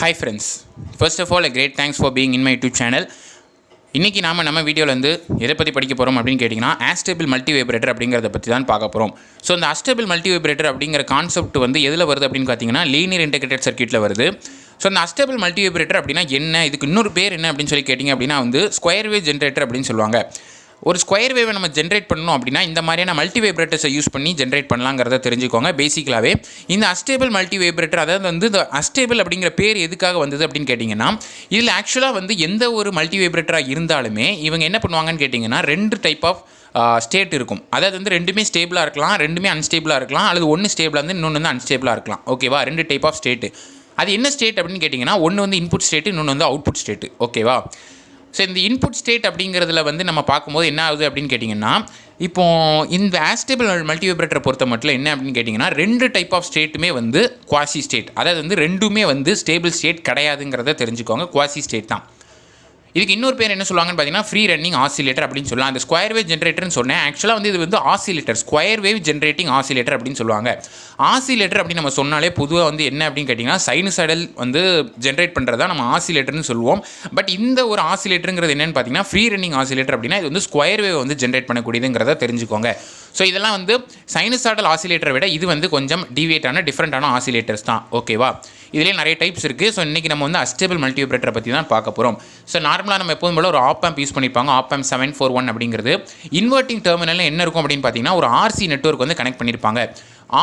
Hi friends, first of all a great thanks for being in my YouTube channel. இன்றைக்கி நம்ம வீடியோவில் வந்து எதை பற்றி படிக்க போகிறோம் அப்படின்னு கேட்டிங்கன்னா Astable Multivibrator அப்படிங்கிறத பற்றி தான் பார்க்க போகிறோம். ஸோ இந்த Astable Multivibrator அப்படிங்கிற கான்செப்ட் வந்து எதில் வருது அப்படின்னு பார்த்தீங்கன்னா லீனியர் இன்டெகிரேட்டட் சர்க்யூட்டில் வருது. ஸோ இந்த Astable Multivibrator அப்படின்னா என்ன, இதுக்கு இன்னொரு பேர் என்ன அப்படின்னு சொல்லி கேட்டிங்க அப்படின்னா வந்து ஸ்கொயர் வேவ் ஜென்ரேட்டர் அப்படின்னு சொல்லுவாங்க. ஒரு ஸ்கொயர் வேவை நம்ம ஜென்ரேட் பண்ணணும் அப்படின்னா இந்த மாதிரியான மல்டிவைப்ரேட்டர்ஸை யூஸ் பண்ணி ஜென்ரேட் பண்ணலாங்கிறத தெரிஞ்சுக்கோங்க. பேசிக்கலாகவே இந்த அஸ்டேபிள் மல்டிவைப்ரேட்டர், அதாவது வந்து இந்த அஸ்டேபிள் அப்படிங்கிற பேர் எதுக்காக வந்தது அப்படின்னு கேட்டிங்கன்னா, இதில் ஆக்சுவலாக வந்து எந்த ஒரு மல்டிவைப்ரேட்டராக இருந்தாலுமே இவங்க என்ன பண்ணுவாங்கன்னு கேட்டிங்கன்னா ரெண்டு டைப் ஆஃப் ஸ்டேட் இருக்கும். அதாவது வந்து ரெண்டுமே ஸ்டேபிளாக இருக்கலாம், ரெண்டுமே அன்ஸ்டேபிளாக இருக்கலாம், அல்லது ஒன்று ஸ்டேபிளாக வந்து இன்னொன்று வந்து அன்ஸ்டேபிளாக இருக்கலாம். ஓகேவா, ரெண்டு டைப் ஆஃப் ஸ்டேட்டு. அது என்ன ஸ்டேட் அப்படின்னு கேட்டிங்கன்னா, ஒன்று வந்து இன்புட் ஸ்டேட்டு, இன்னொன்று வந்து அவுட்புட் ஸ்டேட்டு. ஓகேவா. ஸோ இந்த இன்புட் ஸ்டேட் அப்படிங்கிறதுல வந்து நம்ம பார்க்கும்போது என்ன ஆகுது அப்படின்னு கேட்டிங்கன்னா, இப்போது இந்த ஆஸ்டேபிள் மல்டிவைப்ரேட்டரை பொறுத்த மட்டும் என்ன அப்படின்னு கேட்டிங்கன்னா ரெண்டு டைப் ஆஃப் ஸ்டேட்டுமே வந்து குவாசி ஸ்டேட். அதாவது வந்து ரெண்டுமே வந்து ஸ்டேபிள் ஸ்டேட் கிடையாதுங்கிறத தெரிஞ்சுக்கோங்க. குவாசி ஸ்டேட் தான். இதுக்கு இன்னொரு பேர் என்ன சொல்லுவாங்கன்னு பார்த்தீங்கன்னா ஃப்ரீ ரன்னிங் ஆசிலேட்டர் அப்படின்னு சொல்லலாம். அந்த ஸ்கொயர் வேவ் ஜென்ரேட்டர்னு சொன்னேன். ஆக்சுவலாக வந்து இது வந்து oscillator, square wave generating oscillator அப்படின்னு சொல்லுவாங்க. ஆசிலேட்டர் அப்படின்னு நம்ம சொன்னாலே பொதுவாக வந்து என்ன அப்படின்னு கேட்டிங்கன்னா சைனசாய்டல் வந்து ஜென்ரேட் பண்ணுறதா நம்ம ஆசிலேட்டர்னு சொல்லுவோம். பட் இந்த ஒரு ஆசிலேட்டருங்கிறது என்னென்னு பார்த்தீங்கன்னா ஃப்ரீ ரன்னிங் ஆசிலேட்டர் அப்படின்னா இது வந்து ஸ்கொயர் வேவ் வந்து ஜென்ரேட் பண்ணக்கூடியதுங்கிறத தெரிஞ்சுக்கோங்க. ஸோ இதெல்லாம் வந்து சைனசாய்டல் ஆசிலேட்டரை விட இது வந்து கொஞ்சம் டிவியேட்டான டிஃப்ரெண்ட்டான ஆசிலேட்டர்ஸ் தான். ஓகேவா. இதிலே நிறைய டைப்ஸ் இருக்குது. ஸோ இன்றைக்கி நம்ம வந்து அஸ்டேபிள் மல்டிவைப்ரேட்டரை பற்றி தான் பார்க்க போகிறோம். ஸோ நார்மலாக நம்ம எப்போதும் போல ஒரு ஆப் யூஸ் பண்ணியிருப்பாங்க. ஆப் 741 அப்படிங்கிறது இன்வெர்ட்டிங் டெர்மினலில் என்ன இருக்கும் அப்படின்னு பார்த்தீங்கன்னா ஒரு ஆர்சி நெட்வொர்க் வந்து கனெக்ட் பண்ணியிருப்பாங்க.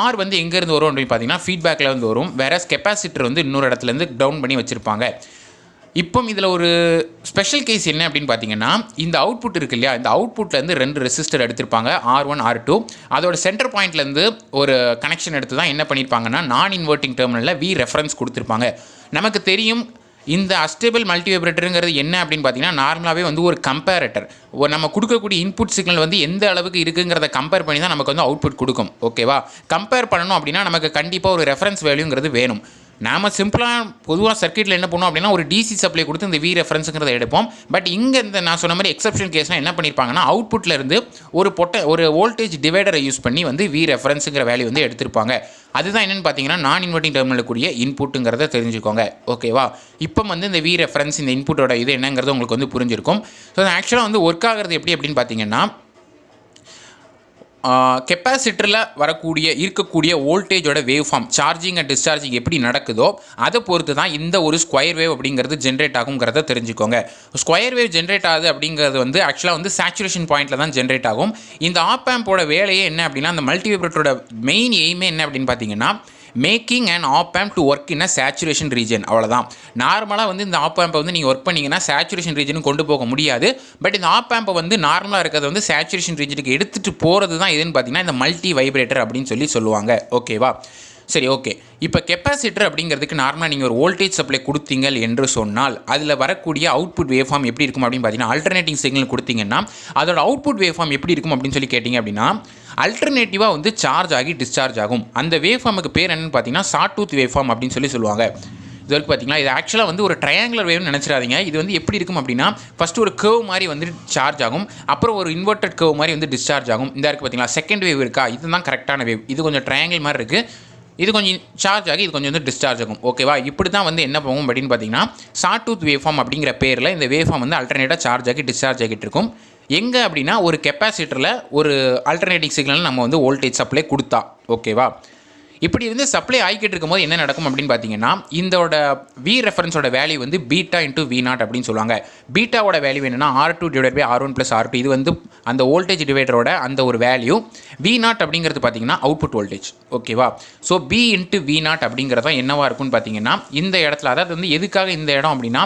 ஆர் வந்து எங்கேருந்து வரும் அப்படின்னு பார்த்தீங்கன்னா ஃபீட்பேக்கில் வந்து வரும். வேற கெப்பாசிட்டர் வந்து இன்னொரு இடத்துலேருந்து டவுன் பண்ணி வச்சுருப்பாங்க. இப்போ இதில் ஒரு ஸ்பெஷல் கேஸ் என்ன அப்படின்னு பார்த்தீங்கன்னா, இந்த அவுட்புட் இருக்கு இல்லையா, இந்த அவுட்புட்லேருந்து ரெண்டு ரெசிஸ்டர் எடுத்திருப்பாங்க, R1 R2. அதோட சென்டர் பாயிண்ட்லேருந்து ஒரு கனெக்ஷன் எடுத்து தான் என்ன பண்ணியிருப்பாங்கன்னா நான் இன்வெர்ட்டிங் டெர்மினலில் V ரெஃபரன்ஸ் கொடுத்துருப்பாங்க. நமக்கு தெரியும் இந்த அஸ்டேபிள் மல்டிவைப்ரேட்டருங்கிறது என்ன அப்படின்னு பார்த்தீங்கன்னா நார்மலாகவே வந்து ஒரு கம்பேரேட்டர். நம்ம கொடுக்கக்கூடிய இன்புட் சிக்னல் வந்து எந்த அளவுக்கு இருக்குங்கிறத கம்பேர் பண்ணி தான் நமக்கு வந்து அவுட்புட் கொடுக்கும். ஓகேவா. கம்பேர் பண்ணணும் அப்படின்னா நமக்கு கண்டிப்பாக ஒரு ரெஃபரன்ஸ் வேல்யூங்கிறது வேணும். நாம் சிம்பிளாக பொதுவாக சர்க்யூட்டில் என்ன பண்ணுவோம் அப்படின்னா ஒரு டிசி சப்ளை கொடுத்து இந்த V ரெஃபரன்ஸுங்கிறத எடுப்போம். பட் இங்கே இந்த நான் சொன்ன மாதிரி எக்ஸப்ஷன் கேஸ்னால் என்ன பண்ணியிருப்பாங்கன்னா அவுட்புட்டில் இருந்து ஒரு வோல்டேஜ் டிவைடரை யூஸ் பண்ணி வந்து V ரெஃபரன்ஸுங்கிற வேல்யூ வந்து எடுத்திருப்பாங்க. அதுதான் என்னென்னு பார்த்தீங்கன்னா நான் இன்வெர்ட்டிங் டெர்மினலுக்குரிய இன்புட்டுங்கிறத தெரிஞ்சுக்கோங்க. ஓகேவா. இப்போ வந்து இந்த V ரெஃபரன்ஸ் இந்த இன்புட்டோட இது என்னங்கிறது உங்களுக்கு வந்து புரிஞ்சிருக்கும். ஸோ ஆக்சுவலாக வந்து ஒர்க் ஆகிறது எப்படி அப்படின்னு பார்த்தீங்கன்னா கெப்பாசிட்டரில் இருக்கக்கூடிய வோல்டேஜோட waveform charging and discharging எப்படி நடக்குதோ அதை பொறுத்து தான் இந்த ஒரு ஸ்கொயர் வேவ் அப்படிங்கிறது ஜென்ரேட் ஆகுங்கிறத தெரிஞ்சுக்கோங்க. ஸ்கொயர் வேவ் ஜென்ரேட் ஆகுது அப்படிங்கிறது வந்து ஆக்சுவலாக வந்து சேச்சுரேஷன் பாயிண்டில் தான் ஜென்ரேட் ஆகும். இந்த ஆப் ஆம்போட வேலையே என்ன அப்படின்னா அந்த மல்டிவைப்ரேட்டரோட மெயின் எய்மே என்ன அப்படின்னு பார்த்தீங்கன்னா making and op amp to work in a saturation region. அவ்வளோதான். நார்மலாக வந்து இந்த ஆப் ஆம்பை வந்து நீங்கள் ஒர்க் பண்ணிங்கன்னா சேச்சுரேஷன் ரீஜனுக்கு கொண்டு போக முடியாது. பட் இந்த ஆப் ஆம்பை வந்து நார்மலாக இருக்கிறத வந்து சேச்சுரேஷன் ரீஜனுக்கு எடுத்துகிட்டு போகிறது தான் எதுன்னு பார்த்தீங்கன்னா இந்த மல்டி வைப்ரேட்டர் அப்படின்னு சொல்லுவாங்க. ஓகேவா. சரி, ஓகே. இப்போ கெப்பாசிட்டர் அப்படிங்கிறதுக்கு நார்மலாக நீங்கள் ஒரு வோல்டேஜ் சப்ளை கொடுத்தீங்க என்று சொன்னால் அதில் வரக்கூடிய அவுட்புட் வேவ் ஃபார்ம் எப்படி இருக்கும் அப்படின்னு பார்த்தீங்கன்னா அல்டர்னேட்டிங் சிக்னல் கொடுத்தீங்கன்னா அதோட அவுட்புட் வேவ் ஃபார்ம் எப்படி இருக்கும் அப்படின்னு சொல்லி கேட்டிங்க அப்படின்னா அல்டர்னேட்டிவாக வந்து சார்ஜ் ஆகி டிஸ்சார்ஜ் ஆகும். அந்த வேவ் ஃபார்முக்கு பேர் என்னென்னு பார்த்தீங்கன்னா ஷார்ட் டூத் வேவ் ஃபார்ம் அப்படின்னு சொல்லுவாங்க. இது வரைக்கும் பார்த்தீங்களா, இது ஆக்சுவலாக வந்து ஒரு ட்ரையாங்குலர் வேவ்னு நினச்சிடாதீங்க. இது வந்து எப்படி இருக்கும் அப்படின்னா ஃபஸ்ட்டு ஒரு கர்வ் மாதிரி வந்து சார்ஜ் ஆகும், அப்புறம் ஒரு இன்வெர்டட் கர்வ் மாதிரி வந்து டிஸ்சார்ஜ் ஆகும். இந்த இருக்குது பார்த்தீங்களா செகண்ட் வேவ் இருக்கா, இதுதான் கரெக்டான வேவ். இது கொஞ்சம் ட்ரையாங்கிள் மாதிரி இருக்குது, இது கொஞ்சம் சார்ஜ் ஆகி இது கொஞ்சம் வந்து டிஸ்சார்ஜ் ஆகும். ஓகேவா. இப்படி தான் வந்து என்ன போகும் அப்படின்னு பார்த்தீங்கன்னா ஷார்ட் டூத் வேவ் ஃபார்ம் அப்படிங்கிற பேரில் இந்த வேவ் ஃபார்ம் வந்து அல்டர்னேட்டாக சார்ஜ் ஆகி டிஸ்சார்ஜ் ஆகிட்டு இருக்கும். எங்கே அப்படின்னா ஒரு கெப்பாசிட்டரில் ஒரு அல்டர்னேட்டிங் சிக்னல் நம்ம வந்து வோல்டேஜ் சப்ளை கொடுத்தா. ஓகேவா. இப்படி வந்து சப்ளை ஆகிக்கிட்டு இருக்கும்போது என்ன நடக்கும் அப்படின்னு பார்த்தீங்கன்னா இதோட V ரெஃபரன்ஸோட வேல்யூ வந்து பீட்டா இன்ட்டு V0 அப்படின்னு சொல்லுவாங்க. பீட்டாவோட வேல்யூ என்னென்னா R2 divide by R1 + R2. இது வந்து அந்த வோல்டேஜ் டிவைடரோட அந்த ஒரு வேல்யூ. V0 அப்படிங்கிறது பார்த்தீங்கன்னா அவுட்புட் வோல்டேஜ். ஓகேவா. ஸோ B இன்ட்டு V0 அப்படிங்கிறது தான் என்னவாக இருக்குன்னு பார்த்தீங்கன்னா இந்த இடத்துல, அதாவது வந்து எதுக்காக இந்த இடம் அப்படின்னா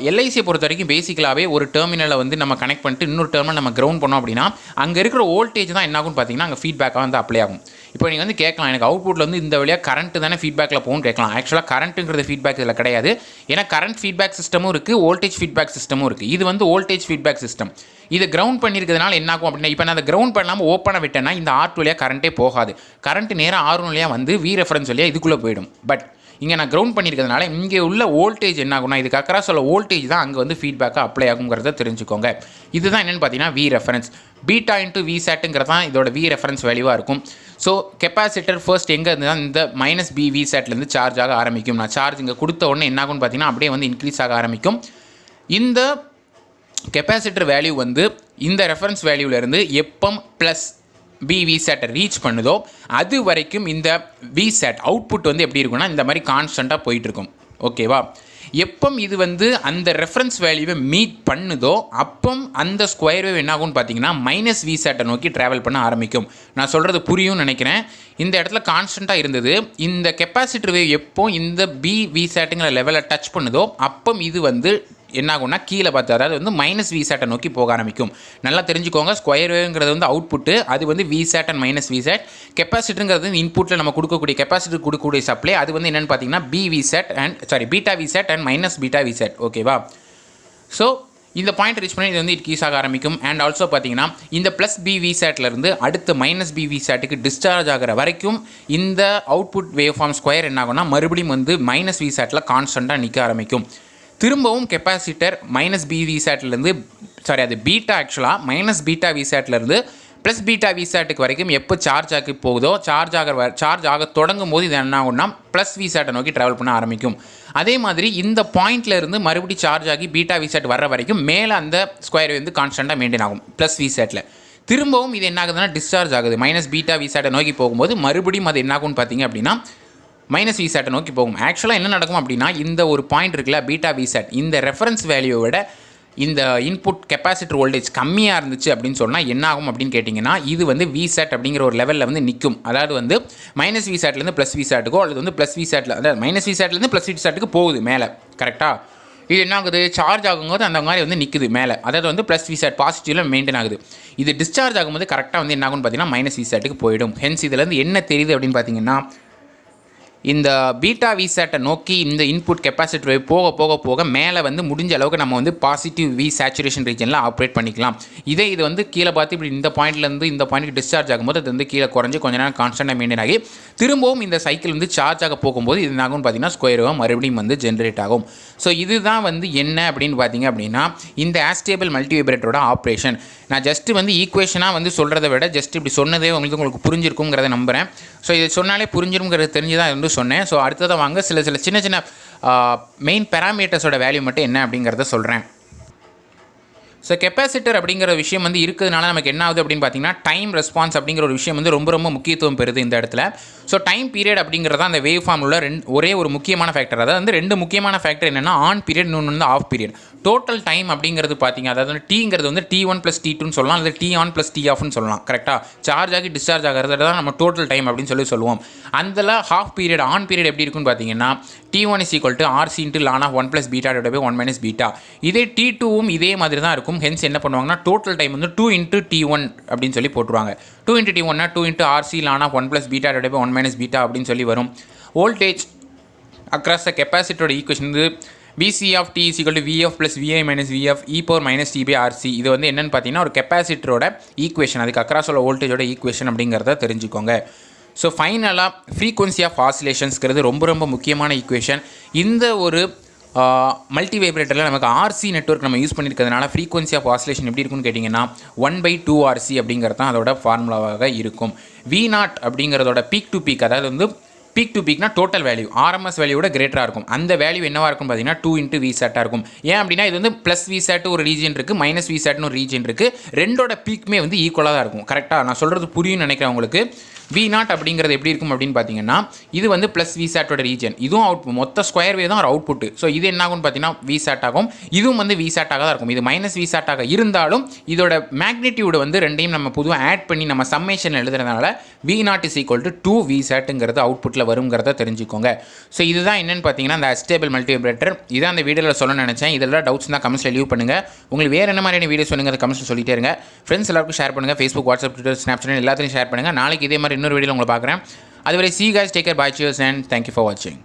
எல்ஐசியை பொறுத்த வரைக்கும் பேசிக்கலாகவே ஒரு டெர்மினலை வந்து நம்ம கனெக்ட் பண்ணிட்டு இன்னொரு டெர்மினல் நம்ம கிரவுண்ட் பண்ணோம் அப்படின்னா அங்கே இருக்கிற வோல்டேஜ் தான் என்ன ஆகும்னு பார்த்தீங்கன்னா அங்கே ஃபீட்பேக்காக வந்து அப்ளை ஆகும். இப்போ நீங்கள் வந்து கேட்கலாம் எனக்கு அவுட்புட்டில் வந்து இந்த வழியாக கரண்ட் தானே ஃபீட்பேக்கில் போகும்னு கேட்கலாம். ஆக்சுவலாக கரண்ட்டுங்கிறது ஃபீட்பேக் இதில் கிடையாது. ஏன்னா கரண்ட் ஃபீட்பேக் சிஸ்டமும் இருக்குது, வோல்டேஜ் ஃபீட்பேக் சிஸ்டமும் இருக்குது. இது வந்து வோல்டேஜ் ஃபீட்பேக் சிஸ்டம். இதை கிரவுண்ட் பண்ணியிருக்கிறதுனால என்ன ஆகும் அப்படின்னா இப்போ நான் அதை கிரவுண்ட் பண்ணாமல் ஓப்பனாக விட்டேன்னா இந்த R2 வழியாக கரண்ட்டே போகாது. கரண்ட் நேராக R1 வழியாக வந்து V ரெஃபரன்ஸ் வழியாக இதுக்குள்ளே போயிடும். பட் இங்கே நான் கிரவுண்ட் பண்ணியிருக்கிறதுனால இங்கே உள்ள வோல்டேஜ் என்ன ஆகும்னா இதுக்கு அக்கறாஸ் உள்ள வோல்டேஜ் தான் அங்கே வந்து ஃபீட்பேக்காக அப்ளை ஆகுங்கிறத தெரிஞ்சுக்கோங்க. இதுதான் என்னென்னு பார்த்தீங்கன்னா V reference. Beta into V சேட்டுங்கிறது தான் இதோட வி ரெஃபரன்ஸ் வேல்யூவாக இருக்கும். ஸோ கெப்பாசிட்டர் ஃபர்ஸ்ட் எங்கே இருந்து தான் இந்த மைனஸ் பி வி சேட்லேருந்து சார்ஜ் ஆக ஆரம்பிக்கும். நான் சார்ஜ் இங்கே கொடுத்த உடனே என்ன ஆகும்னு பார்த்தீங்கன்னா அப்படியே வந்து இன்க்ரீஸ் ஆக ஆரம்பிக்கும். இந்த கெப்பாசிட்டர் வேல்யூ வந்து இந்த ரெஃபரன்ஸ் வேல்யூலேருந்து எப்போ ப்ளஸ் பி விசேட்டை ரீச் பண்ணுதோ அது வரைக்கும் இந்த விசேட் அவுட்புட் வந்து எப்படி இருக்குன்னா இந்த மாதிரி கான்ஸ்டண்ட்டாக போயிட்டுருக்கும். ஓகேவா? எப்போ இது வந்து அந்த ரெஃபரன்ஸ் வேல்யூவை மீட் பண்ணுதோ அப்போ அந்த ஸ்கொயர் வேவ் என்ன ஆகும்னு பார்த்தீங்கன்னா மைனஸ் விசேட்டை நோக்கி ட்ராவல் பண்ண ஆரம்பிக்கும். நான் சொல்கிறது புரியும்னு நினைக்கிறேன். இந்த இடத்துல கான்ஸ்டண்ட்டாக இருந்தது. இந்த கெப்பாசிட்டர் வேவ் எப்போ இந்த பி விசேட்டுங்கிற லெவலை டச் பண்ணுதோ அப்போ இது வந்து என்ன ஆகும்னா கீழே பார்த்து அதாவது வந்து மைனஸ் விசேட்டை நோக்கி போக ஆரம்பிக்கும். நல்லா தெரிஞ்சுக்கோங்க. ஸ்கொயர் வேவ்ங்கிறது வந்து அவுட்புட்டு, அது வந்து விசேட் அண்ட் மைனஸ் விசேட். கெப்பாசிட்டருங்கிறது இன்புட்டில் நம்ம கொடுக்கக்கூடிய கெப்பாசிட்டர் கொடுக்கக்கூடிய சப்ளை, அது வந்து என்னென்னு பார்த்தீங்கன்னா B V sat and beta V sat and minus beta V sat. ஓகேவா? ஸோ இந்த பாயிண்ட் ரீச் பண்ணி இது வந்து இன்க்ரீஸ் ஆக ஆரம்பிக்கும். அண்ட் ஆல்சோ பார்த்தீங்கன்னா இந்த ப்ளஸ் பி விசேட்லேருந்து அடுத்து மைனஸ் பி விசேட்டுக்கு டிஸ்சார்ஜ் ஆகிற வரைக்கும் இந்த அவுட்புட் வேவ் ஃபார்ம் ஸ்கொயர் என்ன ஆகும்னா மறுபடியும் வந்து மைனஸ் விசேட்டில் கான்ஸ்டண்ட்டாக நிற்க ஆரம்பிக்கும். திரும்பவும் கெப்பாசிட்டர் மைனஸ் பி விசேட்லேருந்து அது பீட்டா ஆக்சுவலாக மைனஸ் பீட்டா விசேட்லேருந்து ப்ளஸ் பீட்டா விசேட்டுக்கு வரைக்கும் எப்போ சார்ஜ் ஆகி போகுதோ சார்ஜ் ஆக தொடங்கும் போது இது என்ன ஆகும்னா ப்ளஸ் விசேட்டை நோக்கி ட்ராவல் பண்ண ஆரம்பிக்கும். அதே மாதிரி இந்த பாயிண்ட்லேருந்து மறுபடியும் சார்ஜ் ஆகி பீட்டா விசேட் வர்ற வரைக்கும் மேலே அந்த ஸ்கொயர் வந்து கான்ஸ்டண்ட்டாக மெயின்டைன் ஆகும் ப்ளஸ் விசேட்டில். திரும்பவும் இது என்ன ஆகுதுன்னா டிஸ்சார்ஜ் ஆகுது. மைனஸ் பீட்டா விசேட்டை நோக்கி போகும்போது மறுபடியும் அது என்ன ஆகும்னு பார்த்தீங்க அப்படின்னா மைனஸ் விசேட்டை நோக்கி போகும். ஆக்சுவலாக என்ன நடக்கும் அப்படின்னா இந்த ஒரு பாயிண்ட் இருக்குல்ல பீட்டா விசேட், இந்த ரெஃபரன்ஸ் வேல்யூவோட இந்த இன்புட் கெப்பாசிட்டர் வோல்டேஜ் கம்மியாக இருந்துச்சு அப்படின்னு சொன்னால் என்ன ஆகும் அப்படின்னு கேட்டிங்கன்னா இது வந்து விசேட் அப்படிங்கிற ஒரு லெவலில் வந்து நிற்கும். அதாவது வந்து மைனஸ் விசேட்லேருந்து ப்ளஸ் விசேட்டுக்கோ அல்லது வந்து ப்ளஸ் விசேட்டில் அதாவது மைனஸ் விசேட்லேருந்து ப்ளஸ் விசேட்டுக்கு போகுது மேலே. கரெக்டாக? இது என்ன ஆகுது? சார்ஜ் ஆகும்போது அந்த மாதிரி வந்து நிற்குது மேலே. அதாவது வந்து ப்ளஸ் விசேட் பாசிட்டிவில் மெயின்டைன் ஆகுது. இது டிஸ்சார்ஜ் ஆகும்போது கரெக்டாக வந்து என்ன ஆகும்னு பார்த்தீங்கன்னா மைனஸ் விசேட்டுக்கு போயிடும். ஹென்ஸ் இதுலேருந்து என்ன தெரியுது அப்படின்னு பார்த்தீங்கன்னா இந்த பீட்டா விசேட்டை நோக்கி இந்த இன்புட் கெப்பாசிட்டர் வேவ் போக போக போக மேலே வந்து முடிஞ்ச அளவுக்கு நம்ம வந்து பாசிட்டிவ் வி சேச்சுரேஷன் ரீஜனில் ஆப்ரேட் பண்ணிக்கலாம். இது வந்து கீழே பார்த்து இப்படி இந்த பாயிண்ட்லேருந்து இந்த பாயிண்ட்டுக்கு டிஸ்சார்ஜ் ஆகும்போது அது வந்து கீழே குறைஞ்சி கொஞ்ச நேரம் கான்ஸ்டன்ட்டாக மெயின்டைன் ஆகி திரும்பவும் இந்த சைக்கிள் வந்து சார்ஜ் ஆக போகும்போது இது என்ன ஆகும்னு பார்த்தீங்கன்னா ஸ்கொயர் வேவ் மறுபடியும் வந்து ஜென்ரேட் ஆகும். ஸோ இதுதான் வந்து என்ன அப்படின்னு பார்த்தீங்க அப்படின்னா இந்த ஆஸ்டேபிள் மல்டிவைப்ரேட்டரோட ஆப்ரேஷன். நான் ஜஸ்ட்டு வந்து ஈக்குவேஷனாக வந்து சொல்கிறத விட ஜஸ்ட் இப்படி சொன்னதே உங்களுக்கு புரிஞ்சிருக்குங்கிறத நம்புகிறேன். ஸோ இது சொன்னாலே புரிஞ்சிருங்கிறது தெரிஞ்சு தான் வந்து சொன்னேன். ஸோ அடுத்ததாக வாங்க சில சின்ன சின்ன மெயின் பேராமீட்டர்ஸோட வேல்யூ மட்டும் என்ன அப்படிங்கிறத சொல்கிறேன். ஸோ கெப்பாசிட்டர் அப்படிங்கிற விஷயம் வந்து இருக்கிறதுனால நமக்கு என்ன ஆகுது அப்படின்னு பார்த்தீங்கன்னா டைம் ரெஸ்பான்ஸ் அப்படிங்கிற ஒரு விஷயம் வந்து ரொம்ப முக்கியத்துவம் பெறுது இந்த இடத்துல. ஸோ டைம் பீரியட் அப்படிங்கிறத அந்த வேவ் ஃபார்மில் உள்ள ஒரே ஒரு முக்கியமான ஃபேக்டர். அதாவது வந்து ரெண்டு முக்கியமான ஃபேக்டர் என்னென்னா ஆன் பீரியட், இன்னொன்று வந்து ஆஃப் பீரியட். டோட்டல் டைம் அப்படிங்கிறது பார்த்தீங்க அதாவது வந்து டீங்கிறது வந்து T1 + T2ன்னு சொல்லலாம், அல்லது T on + T offன்னு சொல்லலாம். கரெக்டாக? சார்ஜ் ஆகி டிஸ்சார்ஜ் ஆகிறது தான் நம்ம டோட்டல் டைம் அப்படின்னு சொல்லுவோம். அதில் ஹாஃப் பீரியட் ஆன் பீரியட் எப்படி இருக்குன்னு பார்த்தீங்கன்னா T1 = RC × ln of 1 + beta / 1 - beta. இதே T2வும் இதே மாதிரி தான் இருக்கும். ஹென்ஸ் என்ன பண்ணுவாங்கன்னா டோட்டல் டைம் வந்து 2 × T1 அப்படின்னு சொல்லி போட்டுருவாங்க. 2 × T1னா 2 × RC ln of 1 + beta / 1 - beta அப்படின்னு சொல்லி வரும். வோல்டேஜ் அக்ராஸ் த கெப்பாசிட்டரோட ஈக்குவேஷன் வந்து Vc of t = Vf + Vi - Vf e⁻ t/RC. இது வந்து என்னென்னு பார்த்தீங்கன்னா ஒரு கெப்பாசிட்டரோட ஈக்குவேஷன், அதுக்கு அக்ராஸ் உள்ள வோல்டேஜோட ஈக்குவேஷன் அப்படிங்கிறத தெரிஞ்சுக்கோங்க. ஸோ ஃபைனலாக ஃப்ரீக்வன்சி ஆஃப் ஆசிலேஷன்ஸ்கிறது ரொம்ப முக்கியமான ஈக்குவேஷன். இந்த ஒரு மல்டிவைப்ரேட்டரில் நமக்கு RC நெட்வொர்க் நம்ம யூஸ் பண்ணியிருக்கிறதுனால ஃப்ரீக்வன்சி ஆஃப் ஆசிலேஷன் எப்படி இருக்குன்னு கேட்டிங்கன்னா 1/2 RC அப்படிங்கிறது தான் அதோட ஃபார்முலாவாக இருக்கும். V0 அப்படிங்கிறதோட பீக் டு பீக், அதாவது வந்து பீக் டு பீக்னா டோட்டல் வேல்யூ RMS வேல்யூவோட கிரேட்டராக இருக்கும். அந்த வேல்யூ என்னவாக இருக்கும் பார்த்தீங்கன்னா 2 × Vsat இருக்கும். ஏன் அப்படின்னா இது வந்து ப்ளஸ் Vsat ஒரு ரீஜன் இருக்குது, மைனஸ் Vsatனு ஒரு ரீஜன் இருக்குது. ரெண்டோட பீக்குமே வந்து ஈக்குவலாக தான் இருக்கும். கரெக்டாக நான் சொல்கிறது புரியும்னு நினைக்கிறேன் உங்களுக்கு. V0 அப்படிங்கிறது எப்படி இருக்கும் அப்படின்னு பார்த்தீங்கன்னா இது வந்து ப்ளஸ் Vsatோட ரீஜன், இதுவும் அவுட்புட், மொத்த ஸ்கொயர் வேவ் தான் ஒரு அவுட்புட். ஸோ இது என்ன ஆகும்னு பார்த்தீங்கன்னா Vsat ஆகும், இதுவும் வந்து Vsat ஆக தான் இருக்கும். இது மைனஸ் Vsat ஆக இருந்தாலும் இதோட மேக்னிடியூடு வந்து ரெண்டையும் நம்ம பொதுவாக ஆட் பண்ணி நம்ம சம்மேஷன் எழுதுறதுனால V0 = 2 Vsatங்கிறது அவுட்புட்டில் வருங்கிறத தெரிஞ்சுக்கோங்க. ஸோ இதுதான் என்னென்னு பார்த்தீங்கன்னா அந்த அஸ்டேபிள் மல்டிவைப்ரேட்டர். இதான் அந்த வீடியோவில் சொல்ல நினச்சேன். இதெல்லாம் டவுட்ஸ் தான் கமெண்ட்ஸில் லீவ் பண்ணுங்கள். உங்களுக்கு வேறு என்ன மாதிரியான வீடியோஸ் சொல்லுங்கள், அதை கமெண்ட்ஸில் சொல்லிட்டே இருங்க. ஃப்ரெண்ட்ஸ் எல்லாருக்கும் ஷேர் பண்ணுங்கள். Facebook, WhatsApp, Twitter, Snapchat எல்லாத்தையும் ஷேர் பண்ணுங்கள். நாளைக்கு இதே மாதிரி இன்னொரு வீடியோ உங்களை பார்க்குறேன். அதுவரை see you guys, take care, bye, cheers and thank you for watching.